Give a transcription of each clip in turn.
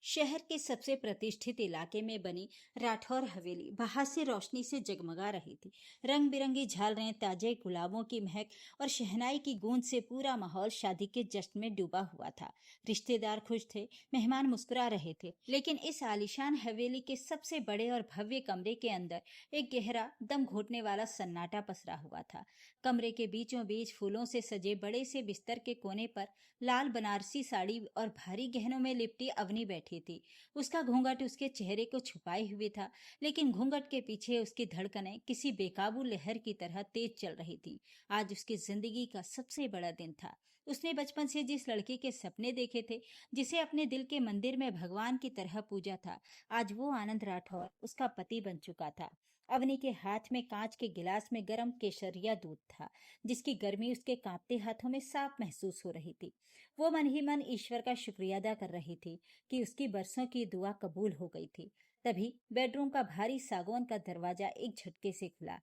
शहर के सबसे प्रतिष्ठित इलाके में बनी राठौर हवेली बाहर से रोशनी से जगमगा रही थी। रंग बिरंगी झालरें, ताजे गुलाबों की महक और शहनाई की गूंज से पूरा माहौल शादी के जश्न में डूबा हुआ था। रिश्तेदार खुश थे, मेहमान मुस्कुरा रहे थे, लेकिन इस आलीशान हवेली के सबसे बड़े और भव्य कमरे के अंदर एक गहरा दम घोटने वाला सन्नाटा पसरा हुआ था। कमरे के बीचों बीच फूलों से सजे बड़े से बिस्तर के कोने पर लाल बनारसी साड़ी और भारी गहनों में लिपटी अवनी बैठी थी। उसका घूंघट उसके चेहरे को छुपाए हुए था, लेकिन घूंघट के पीछे उसकी धड़कनें किसी बेकाबू लहर की तरह तेज चल रही थी। आज उसकी जिंदगी का सबसे बड़ा दिन था। उसने बचपन से जिस लड़की के सपने देखे थे, जिसे अपने दिल के मंदिर में भगवान की तरह पूजा था, आज वो आनंद राठौर उसका पति बन चुका था। अवनी के हाथ में कांच के गिलास में गर्म केसरिया दूध था, जिसकी गर्मी उसके कांपते हाथों में साफ महसूस हो रही थी। वो मन ही मन ईश्वर का शुक्रिया अदा कर रही थी कि उसकी बरसों की दुआ कबूल हो गई थी। तभी बेडरूम का भारी सागौन का दरवाजा एक झटके से खुला।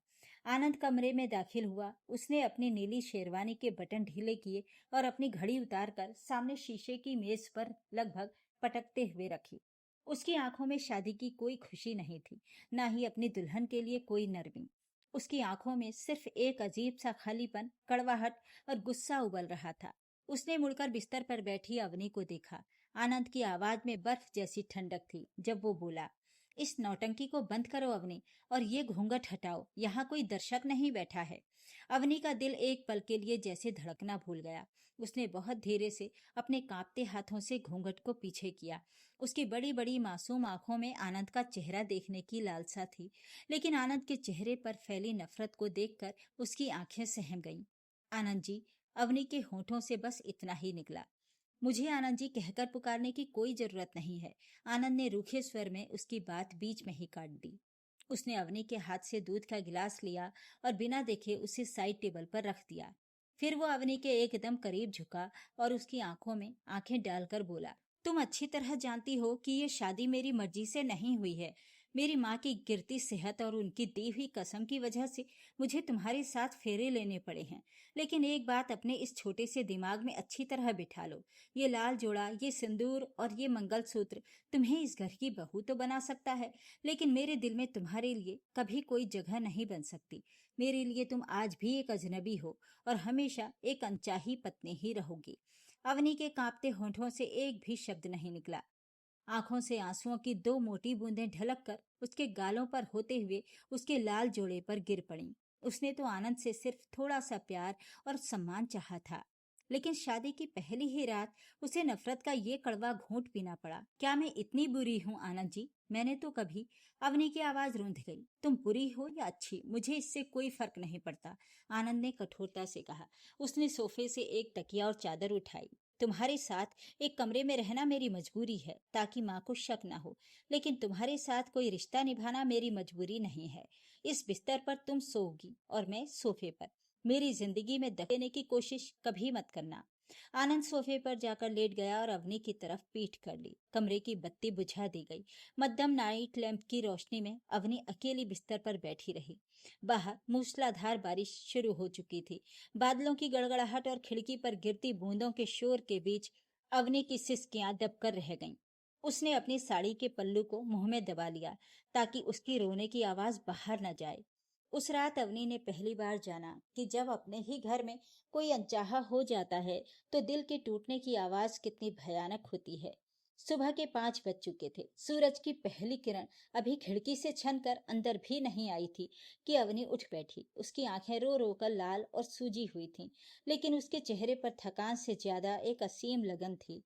आनंद कमरे में दाखिल हुआ। उसने अपनी नीली शेरवानी के बटन ढीले किए और अपनी घड़ी उतारकर सामने शीशे की मेज पर लगभग पटकते हुए रखी। उसकी आंखों में शादी की कोई खुशी नहीं थी, ना ही अपनी दुल्हन के लिए कोई नरमी। उसकी आंखों में सिर्फ एक अजीब सा खालीपन, कड़वाहट और गुस्सा उबल रहा था। उसने मुड़कर बिस्तर पर बैठी अवनी को देखा। आनंद की आवाज में बर्फ जैसी ठंडक थी जब वो बोला, इस नौटंकी को बंद करो अवनी, और ये घूंघट हटाओ, यहाँ कोई दर्शक नहीं बैठा है। अवनी का दिल एक पल के लिए जैसे धड़कना भूल गया। उसने बहुत धीरे से अपने कांपते हाथों से घूंघट को पीछे किया। उसकी बड़ी बड़ी मासूम आंखों में आनंद का चेहरा देखने की लालसा थी, लेकिन आनंद के चेहरे पर फैली नफरत को देखकर उसकी आंखें सहम गईं। आनंद जी, अवनी के होठों से बस इतना ही निकला। मुझे आनंद जी कहकर पुकारने की कोई जरूरत नहीं है। आनंद ने रूखे स्वर में उसकी बात बीच में ही काट दी। उसने अवनी के हाथ से दूध का गिलास लिया और बिना देखे उसे साइड टेबल पर रख दिया। फिर वो अवनी के एकदम करीब झुका और उसकी आंखों में आंखें डालकर बोला, तुम अच्छी तरह जानती हो कि ये शादी मेरी मर्जी से नहीं हुई है। मेरी माँ की गिरती सेहत और उनकी दी हुई कसम की वजह से मुझे तुम्हारे साथ फेरे लेने पड़े हैं। लेकिन एक बात अपने इस छोटे से दिमाग में अच्छी तरह बिठा लो, ये लाल जोड़ा, ये सिंदूर और ये मंगलसूत्र तुम्हें इस घर की बहू तो बना सकता है, लेकिन मेरे दिल में तुम्हारे लिए कभी कोई जगह नहीं बन सकती। मेरे लिए तुम आज भी एक अजनबी हो और हमेशा एक अनचाही पत्नी ही रहोगी। अवनी के कांपते होठों से एक भी शब्द नहीं निकला। आंखों से आंसुओं की दो मोटी बूंदें ढलक कर उसके गालों पर होते हुए उसके लाल जोड़े पर गिर पड़ीं। उसने तो आनंद से सिर्फ थोड़ा सा प्यार और सम्मान चाहा था, लेकिन शादी की पहली ही रात उसे नफरत का ये कड़वा घूंट पीना पड़ा। क्या मैं इतनी बुरी हूँ आनंद जी? मैंने तो कभी। अवनी की आवाज रूंध गई। तुम बुरी हो या अच्छी, मुझे इससे कोई फर्क नहीं पड़ता, आनंद ने कठोरता से कहा। उसने सोफे से एक तकिया और चादर उठाई। तुम्हारे साथ एक कमरे में रहना मेरी मजबूरी है ताकि माँ को शक ना हो, लेकिन तुम्हारे साथ कोई रिश्ता निभाना मेरी मजबूरी नहीं है। इस बिस्तर पर तुम सोओगी और मैं सोफे पर। मेरी जिंदगी में दखल देने की कोशिश कभी मत करना। आनंद सोफे पर जाकर लेट गया और अवनी की तरफ पीठ कर ली। कमरे की बत्ती बुझा दी गई। मध्यम नाइट लैंप की रोशनी में अवनी अकेली बिस्तर पर बैठी रही। बाहर मूसलाधार बारिश शुरू हो चुकी थी। बादलों की गड़गड़ाहट और खिड़की पर गिरती बूंदों के शोर के बीच अवनी की सिसकियां दबकर रह गईं। उसने अपनी साड़ी के पल्लू को मुंह में दबा लिया ताकि उसकी रोने की आवाज बाहर न जाए। उस रात अवनी ने पहली बार जाना कि जब अपने ही घर में कोई अनचाहा हो जाता है तो दिल के टूटने की आवाज कितनी भयानक होती है। सुबह के 5 बज चुके थे। सूरज की पहली किरण अभी खिड़की से छनकर अंदर भी नहीं आई थी कि अवनी उठ बैठी। उसकी आंखें रो रो कर लाल और सूजी हुई थीं, लेकिन उसके चेहरे पर थकान से ज्यादा एक असीम लगन थी।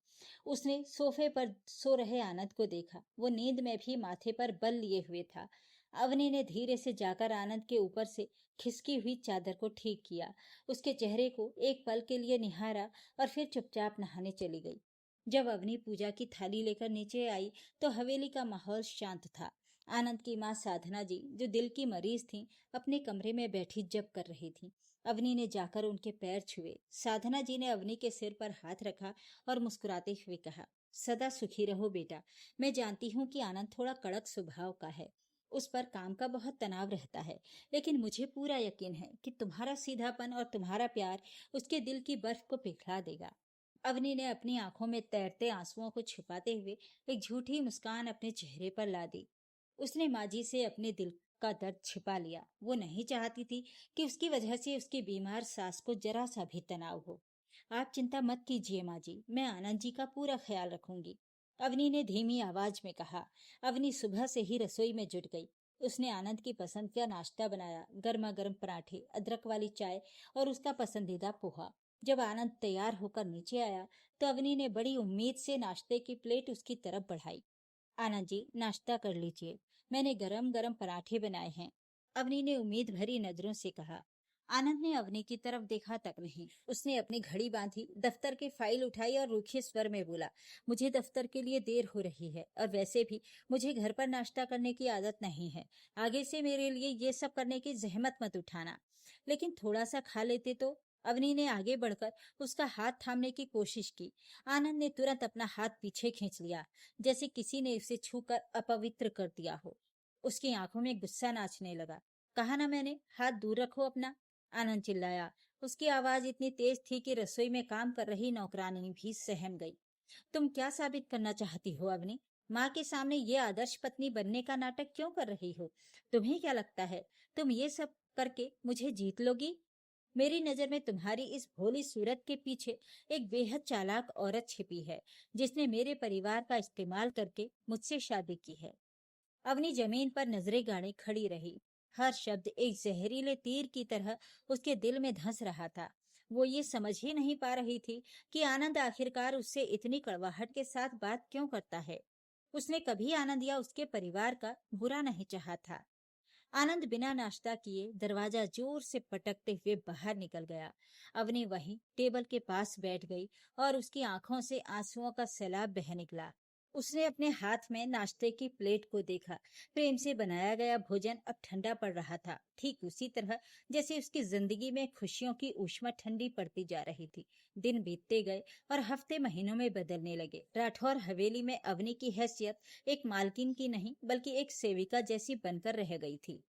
उसने सोफे पर सो रहे आनंद को देखा। वो नींद में भी माथे पर बल लिए हुए था। अवनी ने धीरे से जाकर आनंद के ऊपर से खिसकी हुई चादर को ठीक किया, उसके चेहरे को एक पल के लिए निहारा और फिर चुपचाप नहाने चली गई। जब अवनी पूजा की थाली लेकर नीचे आई तो हवेली का माहौल शांत था। आनंद की माँ साधना जी, जो दिल की मरीज थीं, अपने कमरे में बैठी जप कर रही थीं। अवनी ने जाकर उनके पैर छुए। साधना जी ने अवनी के सिर पर हाथ रखा और मुस्कुराते हुए कहा, सदा सुखी रहो बेटा। मैं जानती हूँ कि आनंद थोड़ा कड़क स्वभाव का है, उस पर काम का बहुत तनाव रहता है, लेकिन मुझे पूरा यकीन है कि तुम्हारा सीधापन और तुम्हारा प्यार उसके दिल की बर्फ को पिघला देगा। अवनी ने अपनी आंखों में तैरते आंसुओं को छिपाते हुए एक झूठी मुस्कान अपने चेहरे पर ला दी। उसने माँ जी से अपने दिल का दर्द छिपा लिया। वो नहीं चाहती थी कि उसकी वजह से उसकी बीमार सास को जरा सा भी तनाव हो। आप चिंता मत कीजिए माँ जी, मैं आनंद जी का पूरा ख्याल रखूंगी, अवनी ने धीमी आवाज में कहा। अवनी सुबह से ही रसोई में जुट गई। उसने आनंद की पसंद का नाश्ता बनाया, गर्मा गर्म पराठे, अदरक वाली चाय और उसका पसंदीदा पोहा। जब आनंद तैयार होकर नीचे आया तो अवनी ने बड़ी उम्मीद से नाश्ते की प्लेट उसकी तरफ बढ़ाई। आनंद जी, नाश्ता कर लीजिए, मैंने गरम गरम पराठे बनाए हैं, अवनी ने उम्मीद भरी नजरों से कहा। आनंद ने अवनी की तरफ देखा तक नहीं। उसने अपनी घड़ी बांधी, दफ्तर की फाइल उठाई और रूखे स्वर में बोला, मुझे दफ्तर के लिए देर हो रही है और वैसे भी मुझे घर पर नाश्ता करने की आदत नहीं है। आगे से मेरे लिए ये सब करने की जहमत मत उठाना। लेकिन थोड़ा सा खा लेते तो। अवनी ने आगे बढ़कर उसका हाथ थामने की कोशिश की। आनंद ने तुरंत अपना हाथ पीछे खींच लिया, जैसे किसी ने उसे छूकर अपवित्र कर दिया हो। उसकी आंखों में गुस्सा नाचने लगा। कहा ना मैंने, हाथ दूर रखो अपना, आनंद चिल्लाया। उसकी आवाज इतनी तेज थी कि रसोई में काम कर रही नौकरानी भी सहम गई। तुम क्या साबित करना चाहती हो अवनी? माँ के सामने ये आदर्श पत्नी बनने का नाटक क्यों कर रही हो? तुम्हें क्या लगता है तुम ये सब करके मुझे जीत लोगी? मेरी नजर में तुम्हारी इस भोली सूरत के पीछे एक बेहद चालाक औरत छिपी है, जिसने मेरे परिवार का इस्तेमाल करके मुझसे शादी की है। अवनी जमीन पर नजरें गाड़ी खड़ी रही। हर शब्द एक जहरीले तीर की तरह उसके दिल में धंस रहा था। वो ये समझ ही नहीं पा रही थी कि आनंद आखिरकार उससे इतनी कड़वाहट के साथ बात क्यों करता है। उसने कभी आनंद या उसके परिवार का बुरा नहीं चाहा था। आनंद बिना नाश्ता किए दरवाजा जोर से पटकते हुए बाहर निकल गया। अवनी वहीं टेबल के पास बैठ गई और उसकी आंखों से आंसुओं का सैलाब बह निकला। उसने अपने हाथ में नाश्ते की प्लेट को देखा। प्रेम से बनाया गया भोजन अब ठंडा पड़ रहा था, ठीक उसी तरह जैसे उसकी जिंदगी में खुशियों की ऊष्मा ठंडी पड़ती जा रही थी। दिन बीतते गए और हफ्ते महीनों में बदलने लगे। राठौर हवेली में अवनी की हैसियत एक मालकिन की नहीं बल्कि एक सेविका जैसी बनकर रह गई थी।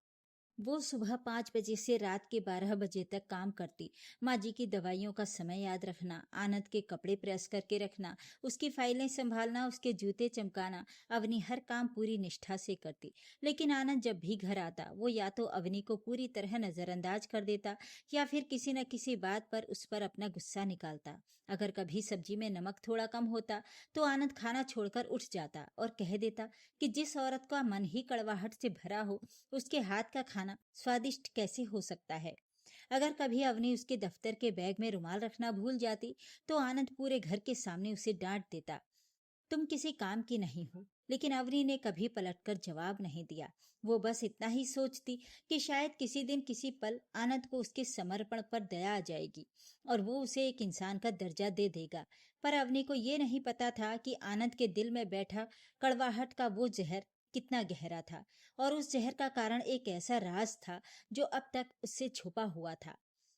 वो सुबह 5 बजे से रात के 12 बजे तक काम करती। माँ जी की दवाइयों का समय याद रखना, आनंद के कपड़े प्रेस करके रखना, उसकी फाइलें संभालना, उसके जूते चमकाना, अवनी हर काम पूरी निष्ठा से करती। लेकिन आनंद जब भी घर आता वो या तो अवनी को पूरी तरह नजरअंदाज कर देता या फिर किसी न किसी बात पर उस पर अपना गुस्सा निकालता। अगर कभी सब्जी में नमक थोड़ा कम होता तो आनंद खाना छोड़कर उठ जाता और कह देता कि जिस औरत का मन ही कड़वाहट से भरा हो उसके हाथ का खाना स्वादिष्ट कैसे हो सकता है। अगर कभी अवनी उसके दफ्तर के बैग में रुमाल रखना भूल जाती तो आनंद पूरे घर के सामने उसे डांट देता, तुम किसी काम की नहीं हो। लेकिन अवनी ने कभी पलटकर जवाब नहीं दिया। वो बस इतना ही सोचती कि शायद किसी दिन किसी पल आनंद को उसके समर्पण पर दया आ जाएगी और वो उसे एक इंसान का दर्जा दे देगा। पर अवनी को ये नहीं पता था कि आनंद के दिल में बैठा कड़वाहट का वो जहर कितना गहरा था और उस जहर का कारण एक ऐसा राज था जो अब तक उससे छुपा हुआ था।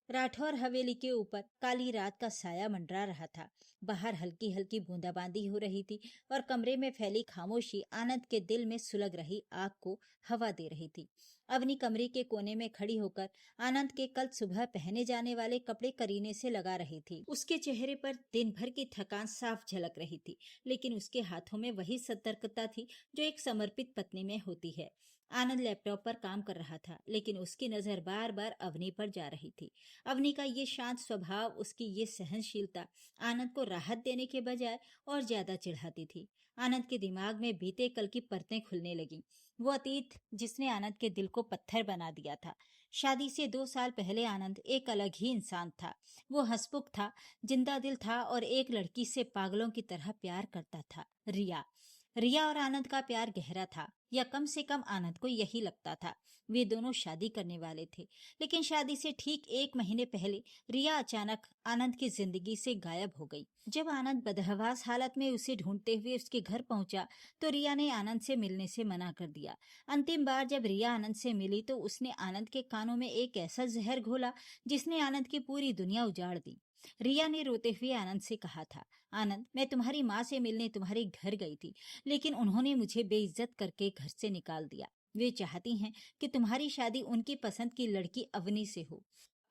राठौर हवेली के ऊपर काली रात का साया मंडरा रहा था। बाहर हल्की हल्की बूंदाबांदी हो रही थी और कमरे में फैली खामोशी आनंद के दिल में सुलग रही आग को हवा दे रही थी। अवनी कमरे के कोने में खड़ी होकर आनंद के कल सुबह पहने जाने वाले कपड़े करीने से लगा रही थी। उसके चेहरे पर दिन भर की थकान साफ झलक रही थी, लेकिन उसके हाथों में वही सतर्कता थी जो एक समर्पित पत्नी में होती है। आनंद लैपटॉप पर काम कर रहा था, लेकिन उसकी नजर बार बार अवनी पर जा रही थी। अवनी का ये शांत स्वभाव, उसकी ये सहनशीलता आनंद को राहत देने के बजाय और ज्यादा चिढ़ाती थी। आनंद के दिमाग में बीते कल की परतें खुलने लगी। वो अतीत जिसने आनंद के दिल को पत्थर बना दिया था। शादी से 2 साल पहले आनंद एक अलग ही इंसान था। वो हंसमुख था, जिंदा दिल था और एक लड़की से पागलों की तरह प्यार करता था, रिया। रिया और आनंद का प्यार गहरा था, या कम से कम आनंद को यही लगता था। वे दोनों शादी करने वाले थे। लेकिन शादी से ठीक 1 महीने पहले रिया अचानक आनंद की जिंदगी से गायब हो गई। जब आनंद बदहवास हालत में उसे ढूंढते हुए उसके घर पहुंचा तो रिया ने आनंद से मिलने से मना कर दिया। अंतिम बार जब रिया आनंद से मिली तो उसने आनंद के कानों में एक ऐसा जहर घोला जिसने आनंद की पूरी दुनिया उजाड़ दी। रिया ने रोते हुए आनंद से कहा था, आनंद, मैं तुम्हारी माँ से मिलने तुम्हारे घर गई थी, लेकिन उन्होंने मुझे बेइज्जत करके घर से निकाल दिया। वे चाहती हैं कि तुम्हारी शादी उनकी पसंद की लड़की अवनी से हो।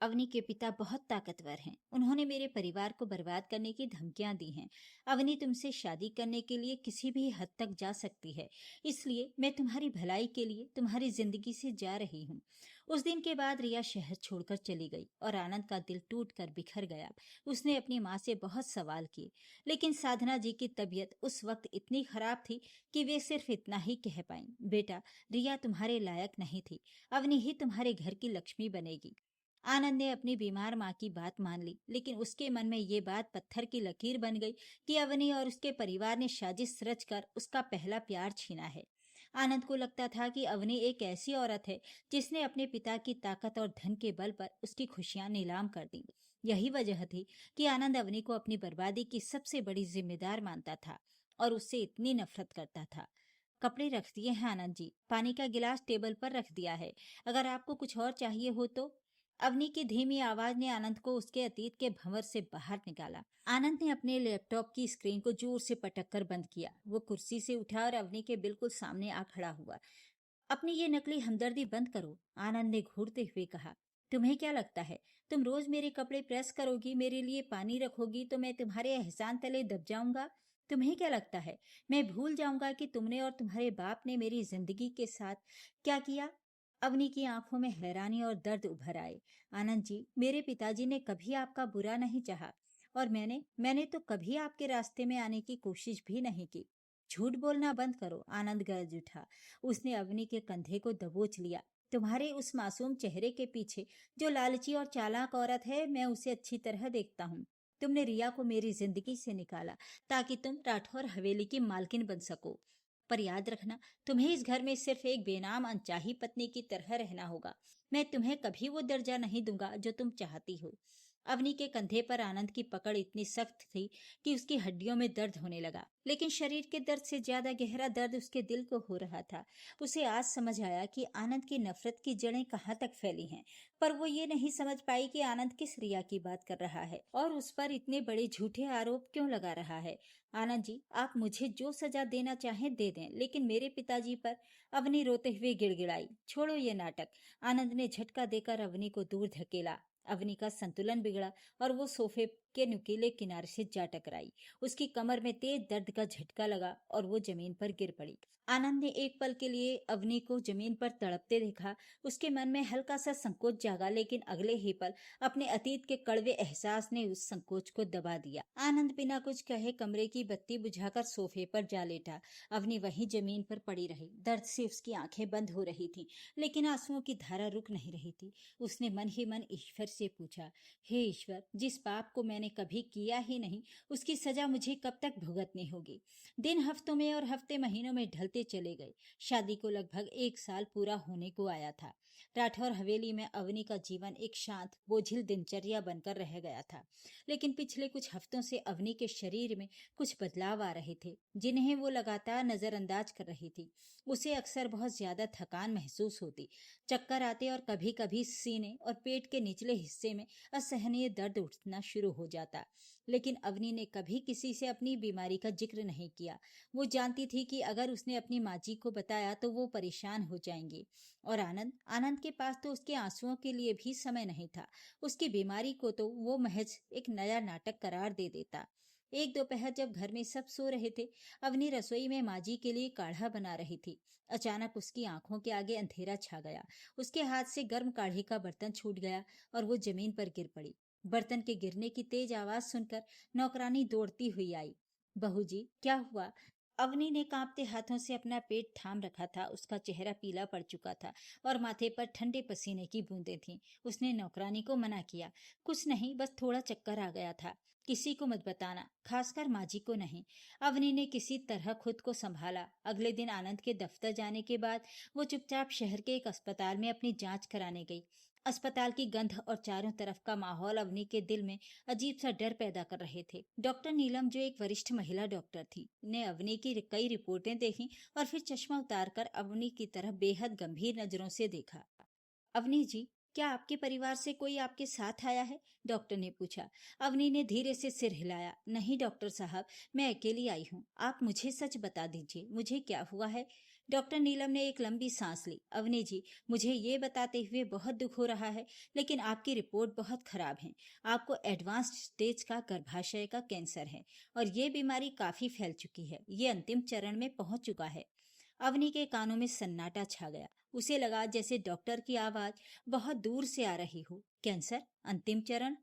अवनी के पिता बहुत ताकतवर हैं। उन्होंने मेरे परिवार को बर्बाद करने की धमकियां दी हैं। अवनी तुमसे शादी करने के लिए किसी भी हद तक जा सकती है, इसलिए मैं तुम्हारी भलाई के लिए तुम्हारी जिंदगी से जा रही हूँ। उस दिन के बाद रिया शहर छोड़कर चली गई और आनंद का दिल टूट कर बिखर गया। उसने अपनी माँ से बहुत सवाल किए, लेकिन साधना जी की तबीयत उस वक्त इतनी खराब थी कि वे सिर्फ इतना ही कह पाईं, बेटा, रिया तुम्हारे लायक नहीं थी। अवनी ही तुम्हारे घर की लक्ष्मी बनेगी। आनंद ने अपनी बीमार माँ की बात मान ली, लेकिन उसके मन में ये बात पत्थर की लकीर बन गई कि अवनी और उसके परिवार ने साजिश रचकर उसका पहला प्यार छीना है। आनंद को लगता था कि अवनी एक ऐसी औरत है जिसने अपने पिता की ताकत और धन के बल पर उसकी खुशियां नीलाम कर दी। यही वजह थी कि आनंद अवनी को अपनी बर्बादी की सबसे बड़ी जिम्मेदार मानता था और उससे इतनी नफरत करता था। कपड़े रख दिए हैं आनंद जी, पानी का गिलास टेबल पर रख दिया है, अगर आपको कुछ और चाहिए हो तो। अवनी की धीमी आवाज ने आनंद को उसके अतीत के भंवर से बाहर निकाला। आनंद ने अपने लैपटॉप की स्क्रीन को जोर से पटक कर बंद किया। वो कुर्सी से उठा और अवनी के बिल्कुल सामने आ खड़ा हुआ। अपनी ये नकली हमदर्दी बंद करो, आनंद ने घूरते हुए कहा। तुम्हें क्या लगता है, तुम रोज मेरे कपड़े प्रेस करोगी, मेरे लिए पानी रखोगी तो मैं तुम्हारे एहसान तले दब जाऊंगा? तुम्हें क्या लगता है मैं भूल जाऊंगा कि तुमने और तुम्हारे बाप ने मेरी जिंदगी के साथ क्या किया? अवनी की आंखों में हैरानी और दर्द उभर आए। आनंद जी, मेरे पिताजी ने कभी आपका बुरा नहीं चाहा, और मैंने तो कभी आपके रास्ते में आने की कोशिश भी नहीं की। झूठ बोलना बंद करो, आनंद गरज उठा। उसने अवनी के कंधे को दबोच लिया। तुम्हारे उस मासूम चेहरे के पीछे जो लालची और चालाक औरत है, मैं उसे अच्छी तरह देखता हूँ। तुमने रिया को मेरी जिंदगी से निकाला ताकि तुम राठौर हवेली की मालकिन बन सको, पर याद रखना, तुम्हें इस घर में सिर्फ एक बेनाम अनचाही पत्नी की तरह रहना होगा। मैं तुम्हें कभी वो दर्जा नहीं दूंगा जो तुम चाहती हो। अवनी के कंधे पर आनंद की पकड़ इतनी सख्त थी कि उसकी हड्डियों में दर्द होने लगा, लेकिन शरीर के दर्द से ज्यादा गहरा दर्द उसके दिल को हो रहा था। उसे आज समझ आया कि आनंद की नफरत की जड़ें कहाँ तक फैली हैं, पर वो ये नहीं समझ पाई कि आनंद किस रिया की बात कर रहा है और उस पर इतने बड़े झूठे आरोप क्यों लगा रहा है। आनंद जी, आप मुझे जो सजा देना चाहें दे दें, लेकिन मेरे पिताजी पर। अवनी रोते हुए गिड़गिड़ाई। छोड़ो ये नाटक। आनंद ने झटका देकर अवनी को दूर धकेला। अवनी का संतुलन बिगड़ा और वो सोफे के नुकीले किनारे से जा टकराई। उसकी कमर में तेज दर्द का झटका लगा और वो जमीन पर गिर पड़ी। आनंद ने एक पल के लिए अवनी को जमीन पर तड़पते देखा। उसके मन में हल्का सा संकोच जागा, लेकिन अगले ही पल अपने अतीत के कड़वे एहसास ने उस संकोच को दबा दिया। आनंद बिना कुछ कहे कमरे की बत्ती बुझाकर सोफे पर जा लेटा। अवनी वहीं जमीन पर पड़ी रही। दर्द से उसकी आंखें बंद हो रही थी, लेकिन आंसुओं की धारा रुक नहीं रही थी। उसने मन ही मन ईश्वर से पूछा, हे ईश्वर, जिस पाप को मैंने कभी किया ही नहीं, उसकी सजा मुझे कब तक भुगतनी होगी? दिन हफ्तों में और हफ्ते महीनों में ढलते चले गए। शादी को लगभग 1 साल पूरा होने को आया था। राठौर हवेली में अवनी का जीवन एक शांत बोझिल दिनचर्या बनकर रह गया था, लेकिन पिछले कुछ हफ्तों से अवनी के शरीर में कुछ बदलाव आ रहे थे, जिन्हें वो लगातार नजरअंदाज कर रही थी। उसे अक्सर बहुत ज्यादा थकान महसूस होती, चक्कर आते और कभी कभी सीने और पेट के निचले हिस्से में असहनीय दर्द उठना शुरू हो जाता। लेकिन अवनी ने कभी किसी से अपनी बीमारी का जिक्र नहीं किया। वो जानती थी कि अगर उसने अपनी माँ जी को बताया तो वो परेशान हो जाएंगी। और आनंद आनंद के पास तो उसके आंसुओं के लिए भी समय नहीं था। उसकी बीमारी को तो वो महज एक नया नाटक करार दे देता। एक दोपहर जब घर में सब सो रहे थे, अवनी रसोई में माँ जी के लिए काढ़ा बना रही थी। अचानक उसकी आंखों के आगे अंधेरा छा गया। उसके हाथ से गर्म काढ़े का बर्तन छूट गया और वो जमीन पर गिर पड़ी। बर्तन के गिरने की तेज आवाज सुनकर नौकरानी दौड़ती हुई आई। बहू जी, क्या हुआ? अवनी ने कांपते हाथों से अपना पेट थाम रखा था। उसका चेहरा पीला पड़ चुका था और माथे पर ठंडे पसीने की बूंदें थीं। उसने नौकरानी को मना किया, कुछ नहीं, बस थोड़ा चक्कर आ गया था। किसी को मत बताना, खासकर माँ जी को नहीं। अवनी ने किसी तरह खुद को संभाला। अगले दिन आनंद के दफ्तर जाने के बाद वो चुपचाप शहर के एक अस्पताल में अपनी जांच कराने गई। अस्पताल की गंध और चारों तरफ का माहौल अवनी के दिल में अजीब सा डर पैदा कर रहे थे। डॉक्टर नीलम, जो एक वरिष्ठ महिला डॉक्टर थी, ने अवनी की कई रिपोर्टें देखी और फिर चश्मा उतारकर अवनी की तरफ बेहद गंभीर नजरों से देखा। अवनी जी, क्या आपके परिवार से कोई आपके साथ आया है? डॉक्टर ने पूछा। अवनी ने धीरे से सिर हिलाया। नहीं डॉक्टर साहब, मैं अकेली आई हूँ। आप मुझे सच बता दीजिए, मुझे क्या हुआ है? डॉक्टर नीलम ने एक लंबी सांस ली। अवनी जी, मुझे ये बताते हुए बहुत दुख हो रहा है, लेकिन आपकी रिपोर्ट बहुत खराब है। आपको एडवांस्ड स्टेज का गर्भाशय का कैंसर है और ये बीमारी काफी फैल चुकी है। ये अंतिम चरण में पहुंच चुका है। अवनी के कानों में सन्नाटा छा गया। उसे लगा जैसे डॉक्टर की आवाज बहुत दूर से आ रही हो। कैंसर? अंतिम चरण?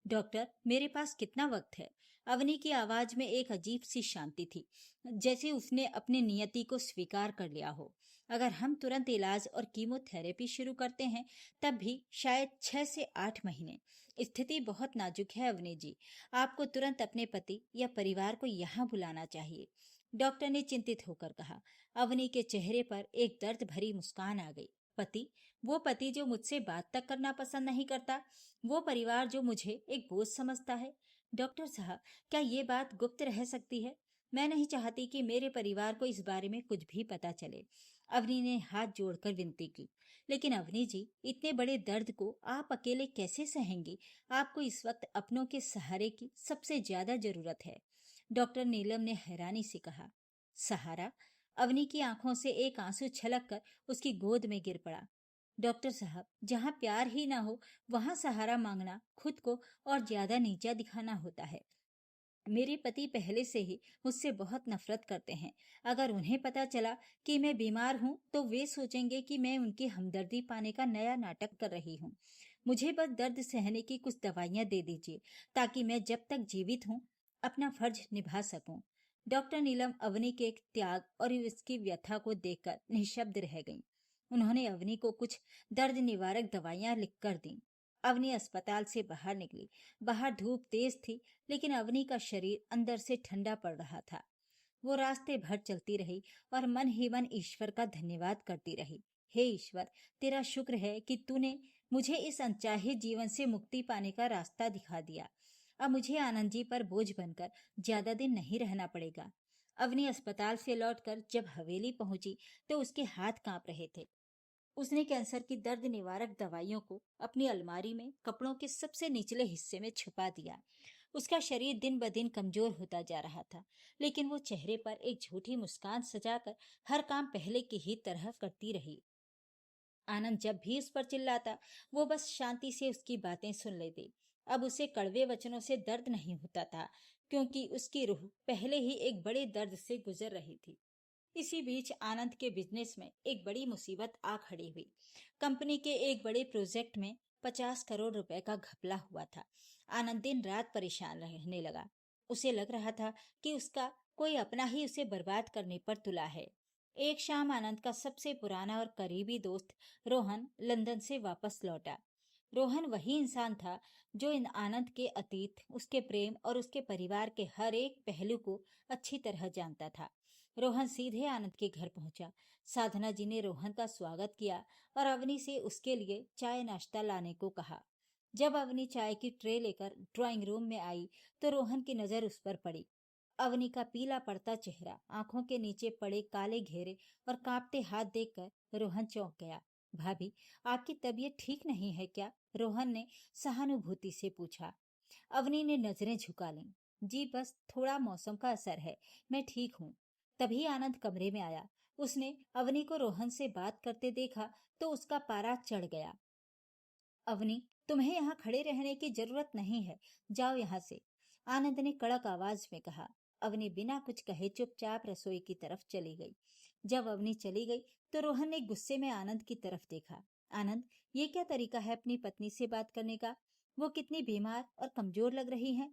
डॉक्टर, मेरे पास कितना वक्त है? अवनी की आवाज में एक अजीब सी शांति थी, जैसे उसने अपनी नियति को स्वीकार कर लिया हो। अगर हम तुरंत इलाज और कीमोथेरेपी शुरू करते हैं, तब भी शायद 6 से 8 महीने। स्थिति बहुत नाजुक है अवनी जी। आपको तुरंत अपने पति या परिवार को यहाँ बुलाना चाहिए। डॉक्टर ने चिंतित होकर कहा। अवनी के चेहरे पर एक दर्द भरी मुस्कान आ गई। पति? वो पति जो मुझसे बात तक करना पसंद नहीं करता, वो परिवार जो मुझे एक बोझ समझता है। डॉक्टर साहब, क्या ये बात गुप्त रह सकती है? मैं नहीं चाहती कि मेरे परिवार को इस बारे में कुछ भी पता चले। अवनी ने हाथ जोड़कर विनती की। लेकिन अवनी जी, इतने बड़े दर्द को आप अकेले कैसे सहेंगी? आपको इस वक्त अपनों के सहारे की सबसे ज्यादा जरूरत है। डॉक्टर नीलम ने हैरानी से कहा। सहारा? अवनी की आंखों से एक आंसू छलक कर उसकी गोद में गिर पड़ा। डॉक्टर साहब, जहाँ प्यार ही ना हो, वहां सहारा मांगना खुद को और ज्यादा नीचा दिखाना होता है। मेरे पति पहले से ही मुझसे बहुत नफरत करते हैं। अगर उन्हें पता चला कि मैं बीमार हूँ, तो वे सोचेंगे कि मैं उनकी हमदर्दी पाने का नया नाटक कर रही हूँ। मुझे बस दर्द सहने की कुछ दवाइयाँ दे दीजिए, ताकि मैं जब तक जीवित हूँ अपना फर्ज निभा सकूं। डॉक्टर नीलम अवनी के त्याग और इसकी व्यथा को देखकर निशब्द रह गईं। उन्होंने अवनी को कुछ दर्द निवारक दवाइयाँ लिखकर दी। अवनी अस्पताल से बाहर निकली। बाहर धूप तेज थी, लेकिन अवनी का शरीर अंदर से ठंडा पड़ रहा था। वो रास्ते भर चलती रही और मन ही मन ईश्वर का धन्यवाद करती रही। हे ईश्वर, तेरा शुक्र है कि तूने मुझे इस अनचाहे जीवन से मुक्ति पाने का रास्ता दिखा दिया। अब मुझे आनंद जी पर बोझ बनकर ज्यादा दिन नहीं रहना पड़ेगा। अवनी अस्पताल से लौटकर जब हवेली पहुंची, तो उसके हाथ कांप रहे थे। उसने कैंसर की दर्द निवारक दवाइयों को अपनी अलमारी में कपड़ों के सबसे निचले हिस्से में छुपा दिया। उसका शरीर दिन ब दिन कमजोर होता जा रहा था, लेकिन वो चेहरे पर एक झूठी मुस्कान सजाकर हर काम पहले की ही तरह करती रही। आनंद जब भी उस पर चिल्लाता, वो बस शांति से उसकी बातें सुन लेती। अब उसे कड़वे वचनों से दर्द नहीं होता था, क्योंकि उसकी रूह पहले ही एक बड़े दर्द से गुजर रही थी। इसी बीच आनंद के बिजनेस में एक बड़ी मुसीबत आ खड़ी हुई। कंपनी के एक बड़े प्रोजेक्ट में 50 करोड़ रुपए का घपला हुआ था। आनंद दिन रात परेशान रहने लगा। उसे लग रहा था कि उसका कोई अपना ही उसे बर्बाद करने पर तुला है। एक शाम आनंद का सबसे पुराना और करीबी दोस्त रोहन लंदन से वापस लौटा। रोहन वही इंसान था जो इन आनंद के अतीत, उसके प्रेम और उसके परिवार के हर एक पहलू को अच्छी तरह जानता था। रोहन सीधे आनंद के घर पहुंचा। साधना जी ने रोहन का स्वागत किया और अवनी से उसके लिए चाय नाश्ता लाने को कहा। जब अवनी चाय की ट्रे लेकर ड्राइंग रूम में आई, तो रोहन की नजर उस पर पड़ी। अवनी का पीला पड़ता चेहरा, आंखों के नीचे पड़े काले घेरे और कांपते हाथ देखकर रोहन चौंक गया। भाभी, आपकी तबीयत ठीक नहीं है क्या? रोहन ने सहानुभूति से पूछा। अवनी ने नजरें झुका लीं। जी, बस थोड़ा मौसम का असर है, मैं ठीक हूँ। तभी आनंद कमरे में आया। उसने अवनी को रोहन से बात करते देखा तो उसका पारा चढ़ गया। अवनी, तुम्हें यहाँ खड़े रहने की जरूरत नहीं है, जाओ यहाँ से, आनंद ने कड़क आवाज में कहा। अवनी बिना कुछ कहे चुपचाप रसोई की तरफ चली गई। जब अवनी चली गई, तो रोहन ने गुस्से में आनंद की तरफ देखा। आनंद, ये क्या तरीका है अपनी पत्नी से बात करने का? वो कितनी बीमार और कमजोर लग रही है,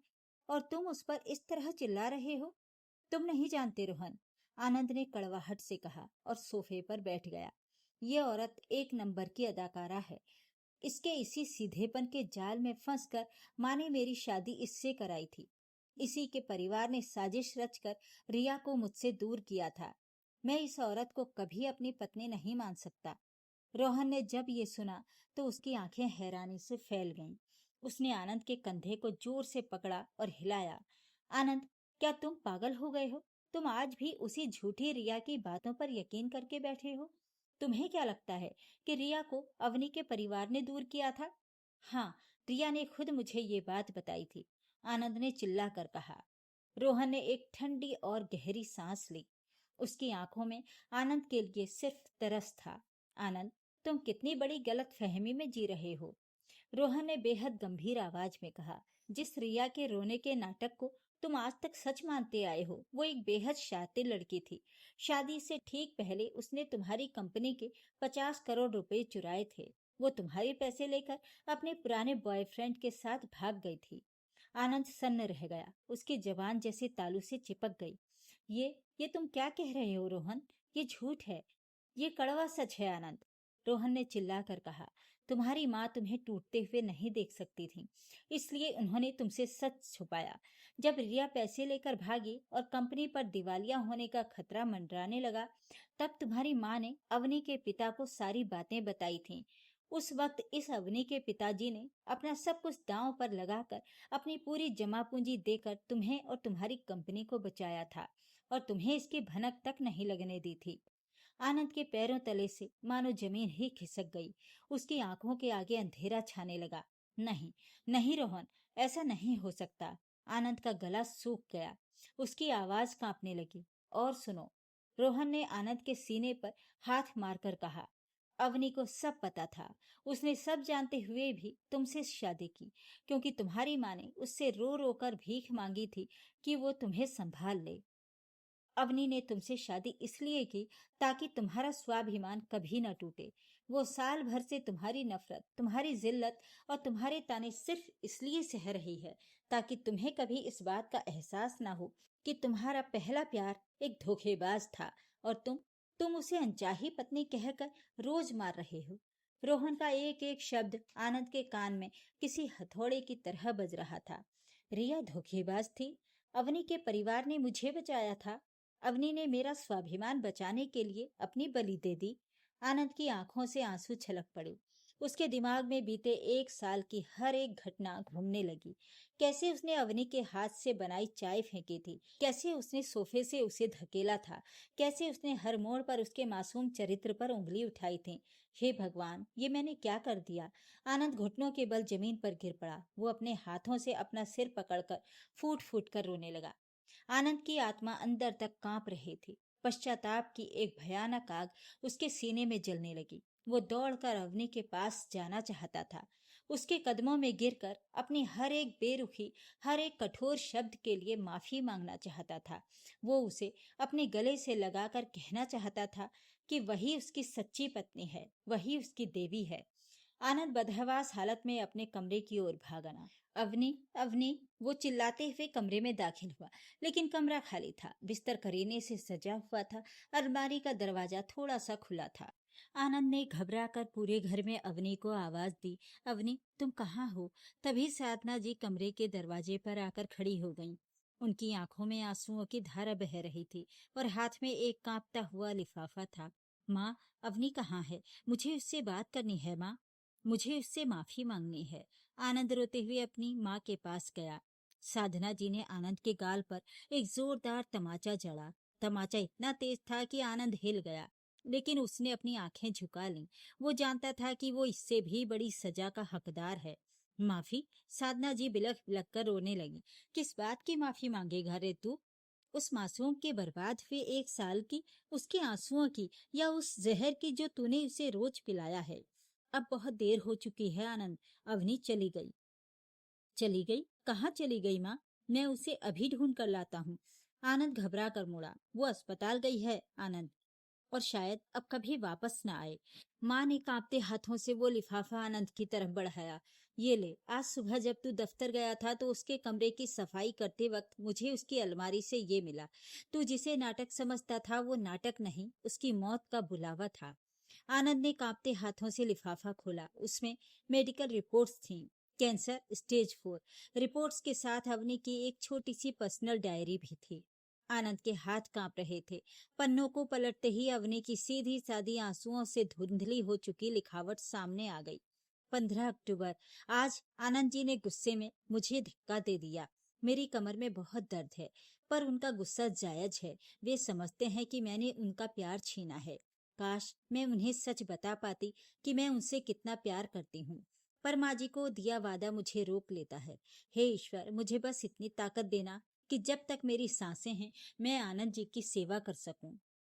और तुम उस पर इस तरह चिल्ला रहे हो। तुम नहीं जानते रोहन, आनंद ने कड़वाहट से कहा और सोफे पर बैठ गया। ये औरत एक नंबर की अदाकारा है। इसके इसी सीधेपन के जाल में फंसकर माँ ने मेरी शादी इससे कराई थी। इसी के परिवार ने साजिश रचकर रिया को मुझसे दूर किया था। मैं इस औरत को कभी अपनी पत्नी नहीं मान सकता। रोहन ने जब ये सुना, तो उसकी आंखें हैरानी से फैल गईं। उसने आनंद के कंधे को जोर से पकड़ा और हिलाया। आनंद, क्या तुम पागल हो गए हो? तुम आज भी उसी झूठी रिया की बातों पर यकीन करके बैठे हो? तुम्हें क्या लगता है कि रिया को अवनी के परिवार ने दूर किया था? हाँ, रिया ने खुद मुझे ये बात बताई थी, आनंद ने चिल्लाकर कहा। रोहन ने एक ठंडी और गहरी सांस ली। उसकी आंखों में आनंद के लिए सिर्फ तरस था। आनंद, तुम कितनी बड़ी गलत फहमी में जी रहे हो, रोहन ने बेहद गंभीर आवाज में कहा। जिस रिया के रोने के नाटक को तुम आज तक सच मानते आए हो, वो एक बेहद शातिर लड़की थी। शादी से ठीक पहले उसने तुम्हारी कंपनी के 50 करोड़ रुपए चुराए थे। वो तुम्हारे पैसे लेकर अपने पुराने बॉयफ्रेंड के साथ भाग गई थी। आनंद सन्न रह गया, उसकी जबान जैसे तालू से चिपक गई। ये तुम क्या कह रहे हो रोहन? ये झूठ है, ये कड़वा सच है आनंद, रोहन ने चिल्लाकर कहा। तुम्हारी माँ तुम्हें टूटते हुए नहीं देख सकती थी, इसलिए उन्होंने तुमसे सच छुपाया। जब रिया पैसे लेकर भागी और कंपनी पर दिवालिया होने का खतरा मंडराने लगा, तब तुम्हारी माँ ने अवनी के पिता को सारी बातें बताई थीं। उस वक्त इस अवनी के पिताजी ने अपना सब कुछ दांव पर लगाकर अपनी पूरी जमा पूंजी देकर तुम्हें और तुम्हारी कंपनी को बचाया था, और तुम्हें इसकी भनक तक नहीं लगने दी थी। आनंद के पैरों तले से मानो जमीन ही खिसक गई। उसकी आंखों के आगे अंधेरा छाने लगा। नहीं, नहीं रोहन, ऐसा नहीं हो सकता। आनंद का गला सूख गया, उसकी आवाज कांपने लगी। और सुनो, रोहन ने आनंद के सीने पर हाथ मारकर कहा। अवनी को सब पता था। उसने सब जानते हुए भी तुमसे शादी की, क्योंकि तुम्हारी माँ ने उससे रो रो कर भीख मांगी थी कि वो तुम्हें संभाल ले। अवनी ने तुमसे शादी इसलिए की ताकि तुम्हारा स्वाभिमान कभी न टूटे। वो साल भर से तुम्हारी नफरत, तुम्हारी जिल्लत और तुम्हारे ताने सिर्फ इसलिए सह रही है ताकि तुम्हें कभी इस बात का एहसास ना हो कि तुम्हारा पहला प्यार एक धोखेबाज था, और तुम उसे अनचाही पत्नी कहकर रोज मार रहे हो। रोहन का एक एक शब्द आनंद के कान में किसी हथौड़े की तरह बज रहा था। रिया धोखेबाज थी? अवनी के परिवार ने मुझे बचाया था। अवनी ने मेरा स्वाभिमान बचाने के लिए अपनी बलि दे दी। आनंद की आंखों से आंसू छलक पड़े। उसके दिमाग में बीते 1 साल की हर एक घटना घूमने लगी। कैसे उसने अवनी के हाथ से बनाई चाय फेंकी थी, कैसे उसने सोफे से उसे धकेला था, कैसे उसने हर मोड़ पर उसके मासूम चरित्र पर उंगली उठाई थी। हे भगवान, ये मैंने क्या कर दिया? आनंद घुटनों के बल जमीन पर गिर पड़ा। वो अपने हाथों से अपना सिर पकड़कर फूट फूट कर रोने लगा। आनंद की आत्मा अंदर तक कांप रही थी। पश्चाताप की एक भयानक आग उसके सीने में जलने लगी। वो दौड़कर अवनी के पास जाना चाहता था। उसके कदमों में गिरकर अपनी हर एक बेरुखी, हर एक कठोर शब्द के लिए माफी मांगना चाहता था। वो उसे अपने गले से लगाकर कहना चाहता था कि वही उसकी सच्ची पत्नी है, वही उसकी देवी है। आनंद बदहवास हालत में अपने कमरे की ओर भागा। अवनी, अवनी, वो चिल्लाते हुए कमरे में दाखिल हुआ, लेकिन कमरा खाली था। बिस्तर करीने से सजा हुआ था। अलमारी का दरवाजा थोड़ा सा खुला था। आनंद ने घबराकर पूरे घर में अवनी को आवाज दी। अवनी, तुम कहाँ हो? तभी साधना जी कमरे के दरवाजे पर आकर खड़ी हो गईं। उनकी आंखों में आंसुओं की धारा बह रही थी और हाथ में एक कांपता हुआ लिफाफा था। माँ, अवनी कहाँ है? मुझे उससे बात करनी है माँ, मुझे उससे माफी मांगनी है। आनंद रोते हुए अपनी माँ के पास गया। साधना जी ने आनंद के गाल पर एक जोरदार तमाचा जड़ा। तमाचा इतना तेज था कि आनंद हिल गया, लेकिन उसने अपनी आंखें झुका लीं। वो जानता था कि वो इससे भी बड़ी सजा का हकदार है। माफी? साधना जी बिलख बिलख कर रोने लगी। किस बात की माफी मांगेगा रे तू? उस मासूम के बर्बाद हुए 1 साल की, उसके आंसुओं की, या उस जहर की जो तूने उसे रोज पिलाया है? अब बहुत देर हो चुकी है आनंद। अवनी चली गई। चली गई? कहाँ चली गई माँ? मैं उसे अभी ढूंढ कर लाता हूँ। आनंद घबरा कर मुड़ा। वो अस्पताल गई है आनंद, और शायद अब कभी वापस न आए। माँ ने कांपते हाथों से वो लिफाफा आनंद की तरफ बढ़ाया। ये ले, आज सुबह जब तू दफ्तर गया था तो उसके कमरे की सफाई करते वक्त मुझे उसकी अलमारी से ये मिला। तू जिसे नाटक समझता था वो नाटक नहीं, उसकी मौत का बुलावा था। आनंद ने कांपते हाथों से लिफाफा खोला। उसमें मेडिकल रिपोर्ट्स थीं। Cancer stage 4। रिपोर्ट्स के साथ अवनी की एक छोटी सी पर्सनल डायरी भी थी। आनंद के हाथ कांप रहे थे। पन्नों को पलटते ही अवनी की सीधी सादी आंसुओं से धुंधली हो चुकी लिखावट सामने आ गई। 15 अक्टूबर। आज आनंद जी ने गुस्से में मुझे धक्का दे दिया। मेरी कमर में बहुत दर्द है, पर उनका गुस्सा जायज है। वे समझते हैं कि मैंने उनका प्यार छीना है। काश मैं उन्हें सच बता पाती कि मैं उनसे कितना प्यार करती हूँ। पर माँ जी को दिया वादा मुझे रोक लेता है। हे ईश्वर, मुझे बस इतनी ताकत देना कि जब तक मेरी सांसें हैं मैं आनंद जी की सेवा कर सकूं।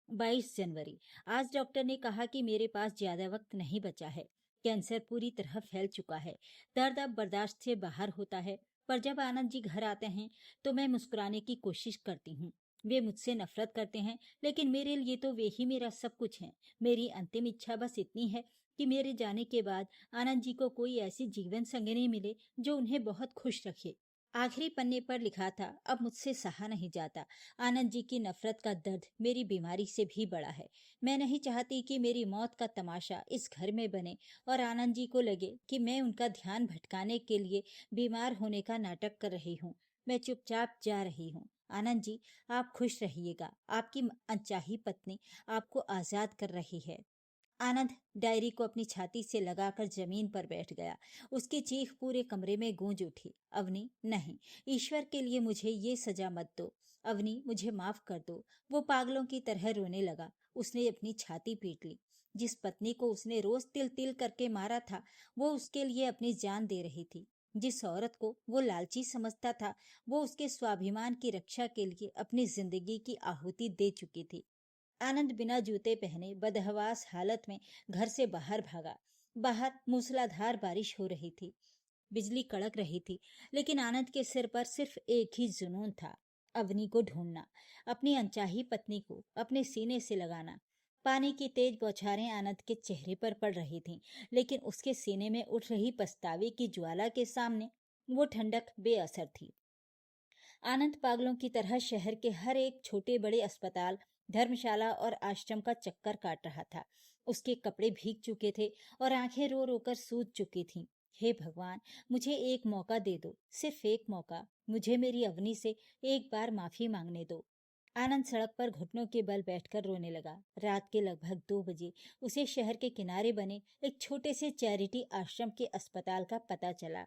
22 जनवरी। आज डॉक्टर ने कहा कि मेरे पास ज्यादा वक्त नहीं बचा है। कैंसर पूरी तरह फैल चुका है। दर्द अब बर्दाश्त से बाहर होता है। पर जब आनंद जी घर आते हैं तो मैं मुस्कुराने की कोशिश करती हूँ। वे मुझसे नफरत करते हैं, लेकिन मेरे लिए तो वे ही मेरा सब कुछ है। मेरी अंतिम इच्छा बस इतनी है कि मेरे जाने के बाद आनंद जी को कोई ऐसी जीवन संगिनी मिले जो उन्हें बहुत खुश रखे। आखिरी पन्ने पर लिखा था, अब मुझसे सहा नहीं जाता। आनंद जी की नफरत का दर्द मेरी बीमारी से भी बड़ा है। मैं नहीं चाहती कि मेरी मौत का तमाशा इस घर में बने और आनंद जी को लगे कि मैं उनका ध्यान भटकाने के लिए बीमार होने का नाटक कर रही हूँ। मैं चुपचाप जा रही हूँ। आनंद जी, आप खुश रहिएगा। आपकी अनचाही पत्नी आपको आजाद कर रही है। आनंद डायरी को अपनी छाती से लगाकर जमीन पर बैठ गया। उसकी चीख पूरे कमरे में गूंज उठी। अवनी, नहीं, ईश्वर के लिए मुझे ये सजा मत दो। अवनी, मुझे माफ कर दो। वो पागलों की तरह रोने लगा। उसने अपनी छाती पीट ली। जिस पत्नी को उसने रोज तिल तिल करके मारा था, वो उसके लिए अपनी जान दे रही थी। जिस औरत को वो लालची समझता था, वो उसके स्वाभिमान की रक्षा के लिए अपनी जिंदगी की आहुति दे चुकी थी। आनंद बिना जूते पहने बदहवास हालत में घर से बाहर भागा। बाहर मूसलाधार बारिश हो रही थी। बिजली कड़क रही थी, लेकिन आनंद के सिर पर सिर्फ एक ही जुनून था, अवनी को ढूंढना, अपनी अनचाही पत्नी को अपने सीने से लगाना। पानी की तेज बौछारें आनंद के चेहरे पर पड़ रही थीं, लेकिन उसके सीने में उठ रही पछतावे की ज्वाला के सामने वो ठंडक बेअसर थी। आनंद पागलों की तरह शहर के हर एक छोटे बड़े अस्पताल, धर्मशाला और आश्रम का चक्कर काट रहा था। उसके कपड़े भीग चुके थे और आंखें रो रो कर सूज चुकी थीं। हे भगवान, मुझे एक मौका दे दो, सिर्फ एक मौका। मुझे मेरी अवनी से एक बार माफी मांगने दो। आनंद सड़क पर घुटनों के बल बैठकर रोने लगा। रात के लगभग 2 बजे उसे शहर के किनारे बने एक छोटे से चैरिटी आश्रम के अस्पताल का पता चला।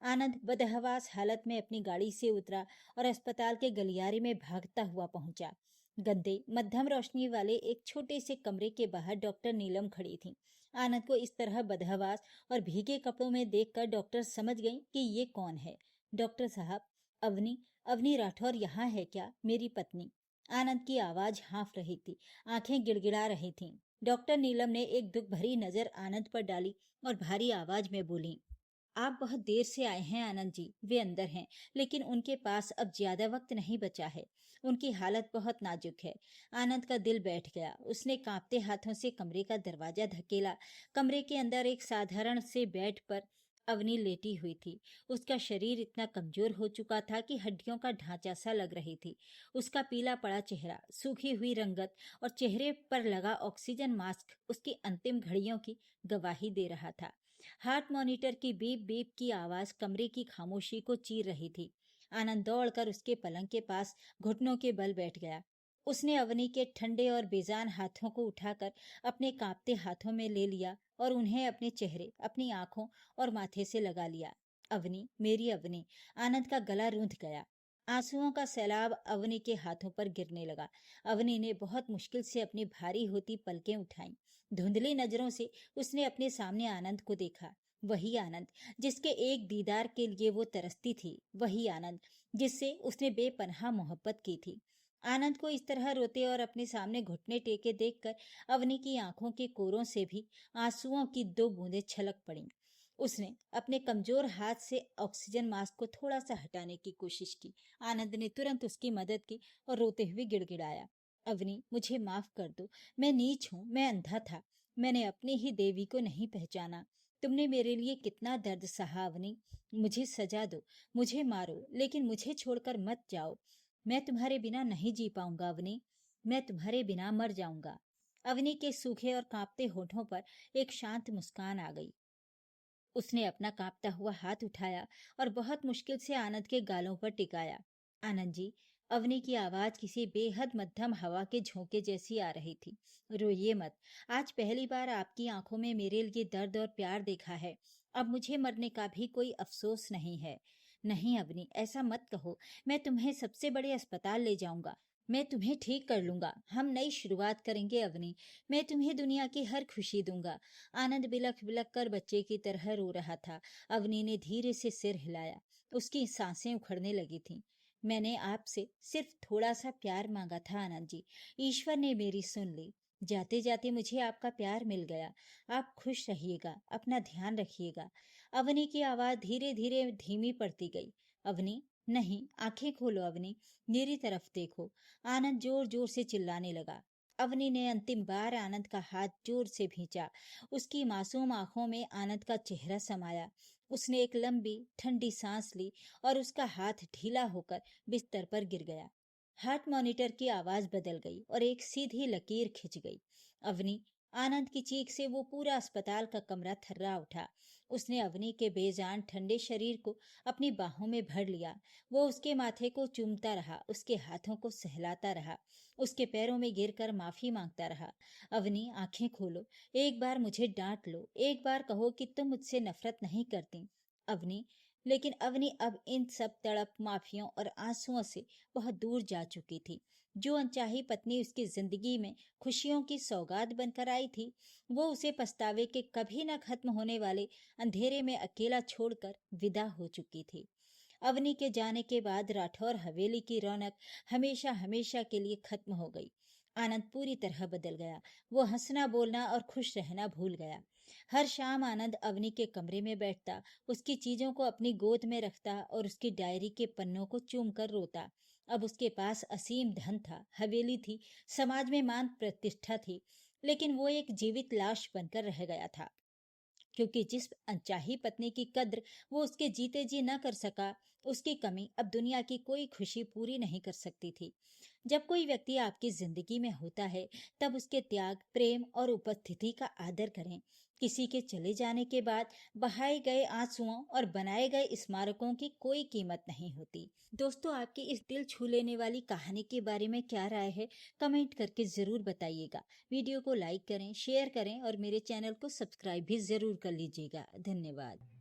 आनंद बदहवास हालत में अपनी गाड़ी से उतरा और अस्पताल के गलियारे में भागता हुआ पहुंचा। गंदे मध्यम रोशनी वाले एक छोटे से कमरे के बाहर डॉक्टर नीलम खड़ी थी। आनंद को इस तरह बदहवास और भीगे कपड़ों में देखकर डॉक्टर समझ गई कि ये कौन है। डॉक्टर साहब, अवनी, अवनी राठौर यहाँ है क्या? मेरी पत्नी। आनंद की आवाज हाँफ रही थी, आंखें गिड़गिड़ा रही थीं। डॉक्टर नीलम ने एक दुख भरी नजर आनंद पर डाली और भारी आवाज में बोली, आप बहुत देर से आए हैं आनंद जी। वे अंदर हैं, लेकिन उनके पास अब ज्यादा वक्त नहीं बचा है। उनकी हालत बहुत नाजुक है। आनंद का दिल बैठ गया। उसने कांपते हाथों से कमरे का दरवाजा धकेला। कमरे के अंदर एक साधारण से बेड पर अवनी लेटी हुई थी। उसका शरीर इतना कमजोर हो चुका था कि हड्डियों का ढांचा सा लग रही थी। उसका पीला पड़ा चेहरा, सूखी हुई रंगत और चेहरे पर लगा ऑक्सीजन मास्क उसकी अंतिम घड़ियों की गवाही दे रहा था। हार्ट मॉनिटर की बीप बीप की आवाज कमरे की खामोशी को चीर रही थी। आनंद दौड़कर उसके पलंग के पास घुटनों के बल बैठ गया। उसने अवनी के ठंडे और बेजान हाथों को उठाकर अपने कांपते हाथों में ले लिया और उन्हें अपने चेहरे, अपनी आंखों और माथे से लगा लिया। अवनी, मेरी अवनी। आनंद का गला रूंध गया। आंसुओं का सैलाब अवनी के हाथों पर गिरने लगा। अवनी ने बहुत मुश्किल से अपनी भारी होती पलकें उठाई। धुंधली नजरों से उसने अपने सामने आनंद को देखा। वही आनंद जिसके एक दीदार के लिए वो तरसती थी, वही आनंद जिससे उसने बेपनाह मोहब्बत की थी। आनंद को इस तरह रोते और अपने सामने घुटने टेके देखकर अवनी की आंखों के कोरों से भी आंसुओं की 2 बूंदें छलक पड़ीं। उसने अपने कमजोर हाथ से ऑक्सीजन मास्क को थोड़ा सा हटाने की कोशिश की। आनंद ने तुरंत उसकी मदद की और रोते हुए गिड़गिड़ाया, अवनी, मुझे माफ कर दो। मैं नीच हूँ, मैं अंधा था। मैंने अपनी ही देवी को नहीं पहचाना। तुमने मेरे लिए कितना दर्द सहा अवनी। मुझे सजा दो, मुझे मारो, लेकिन मुझे छोड़कर मत जाओ। मैं तुम्हारे बिना नहीं जी पाऊंगा अवनी। मैं तुम्हारे बिना मर जाऊंगा। अवनी के सूखे और कांपते होठों पर एक शांत मुस्कान आ गई। उसने अपना कांपता हुआ हाथ उठाया और बहुत मुश्किल से आनंद के गालों पर टिकाया। आनंद जी, अवनी की आवाज किसी बेहद मध्यम हवा के झोंके जैसी आ रही थी। रोइए मत। आज पहली बार आपकी आंखों में मेरे लिए दर्द और प्यार देखा है। अब मुझे मरने का भी कोई अफसोस नहीं है। नहीं अवनी, ऐसा मत कहो। मैं तुम्हें सबसे बड़े अस्पताल ले जाऊंगा। मैं तुम्हें ठीक कर लूंगा, हम नई शुरुआत करेंगे अवनी। मैं तुम्हें दुनिया की हर खुशी दूंगा। आनंद बिलख बिलख कर बच्चे की तरह रो रहा था। अवनी ने धीरे से सिर हिलाया। उसकी सांसें उखड़ने लगी थीं। मैंने आपसे सिर्फ थोड़ा सा प्यार मांगा था आनंद जी। ईश्वर ने मेरी सुन ली। जाते जाते मुझे आपका प्यार मिल गया। आप खुश रहिएगा, अपना ध्यान रखिएगा। अवनी की आवाज धीरे धीरे धीमी पड़ती गई। अवनी, नहीं, आंखें खोलो अवनी, मेरी तरफ देखो। आनंद जोर जोर से चिल्लाने लगा। अवनी ने अंतिम बार आनंद का हाथ जोर से भींचा। उसकी मासूम आंखों में आनंद का चेहरा समाया। उसने एक लंबी ठंडी सांस ली और उसका हाथ ढीला होकर बिस्तर पर गिर गया। हार्ट मॉनिटर की आवाज बदल गई और एक सीधी लकीर खिंच गई। अवनी, आनंद की चीख से वो पूरा अस्पताल का कमरा थर्रा उठा। उसने अवनी के बेजान ठंडे शरीर को अपनी बाहों में भर लिया। वो उसके माथे को चूमता रहा, उसके हाथों को सहलाता रहा, उसके पैरों में गिरकर माफी मांगता रहा। अवनी, आंखें खोलो, एक बार मुझे डांट लो, एक बार कहो कि तुम मुझसे नफरत नहीं करती। अवनी, लेकिन अवनी अब इन सब तड़प, माफियों और आंसुओं से बहुत दूर जा चुकी थी। जो अनचाही पत्नी उसकी जिंदगी में खुशियों की सौगात बनकर आई थी, वो उसे पछतावे के कभी न खत्म होने वाले अंधेरे में अकेला छोड़कर विदा हो चुकी थी। अवनी के जाने के बाद राठौर हवेली की रौनक हमेशा हमेशा के लिए खत्म हो गई। आनंद पूरी तरह बदल गया। वो हंसना, बोलना और खुश रहना भूल गया। हर शाम आनंद अवनी के कमरे में बैठता, उसकी चीजों को अपनी गोद में रखता और उसकी डायरी के पन्नों को चूम कर रोता। अब उसके पास असीम धन था, हवेली थी, समाज में मान प्रतिष्ठा थी, लेकिन वो एक जीवित लाश बनकर रह गया था। क्योंकि जिस अनचाही पत्नी की कद्र वो उसके जीते जी न कर सका, उसकी कमी अब दुनिया की कोई खुशी पूरी नहीं कर सकती थी। जब कोई व्यक्ति आपकी जिंदगी में होता है, तब उसके त्याग, प्रेम और उपस्थिति का आदर करें। किसी के चले जाने के बाद बहाए गए आंसुओं और बनाए गए स्मारकों की कोई कीमत नहीं होती। दोस्तों, आपकी इस दिल छू लेने वाली कहानी के बारे में क्या राय है, कमेंट करके जरूर बताइएगा। वीडियो को लाइक करें, शेयर करें और मेरे चैनल को सब्सक्राइब भी जरूर कर लीजिएगा। धन्यवाद।